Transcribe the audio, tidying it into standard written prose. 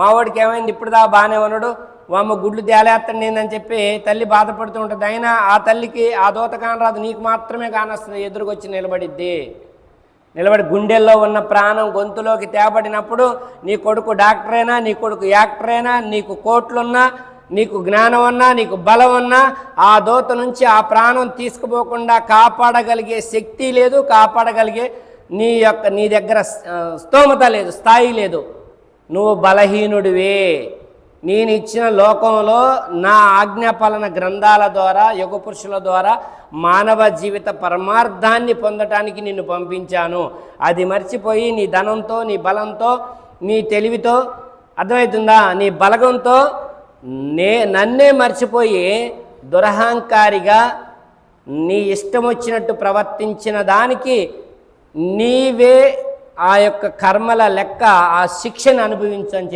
మావాడికి ఏమైంది ఇప్పుడు దా బాగానే ఉన్నాడు, వామ్మ గుడ్లు తేలేస్తండి అని చెప్పి తల్లి బాధపడుతూ ఉంటుంది. అయినా ఆ తల్లికి ఆ దూత కానరాదు, నీకు మాత్రమే కానొస్తుంది. ఎదురుకొచ్చి నిలబడి గుండెల్లో ఉన్న ప్రాణం గొంతులోకి తేబడినప్పుడు నీ కొడుకు డాక్టర్ అయినా, నీ కొడుకు యాక్టర్ అయినా, నీకు కోట్లున్నా, నీకు జ్ఞానం ఉన్నా, నీకు బలం ఉన్నా, ఆ దూత నుంచి ఆ ప్రాణం తీసుకుపోకుండా కాపాడగలిగే శక్తి లేదు, కాపాడగలిగే నీ దగ్గర స్తోమత లేదు, స్థాయి లేదు. నువ్వు బలహీనుడివే. నేను ఇచ్చిన లోకంలో నా ఆజ్ఞాపాలన గ్రంథాల ద్వారా, యుగ పురుషుల ద్వారా మానవ జీవిత పరమార్థాన్ని పొందటానికి నిన్ను పంపించాను. అది మర్చిపోయి నీ ధనంతో, నీ బలంతో, నీ తెలివితో, అర్థమవుతుందా, నీ బలగంతో నన్నే మర్చిపోయి దురహంకారిగా నీ ఇష్టం వచ్చినట్టు ప్రవర్తించిన దానికి నీవే ఆ యొక్క కర్మల లెక్క, ఆ శిక్షను అనుభవించని చెప్పి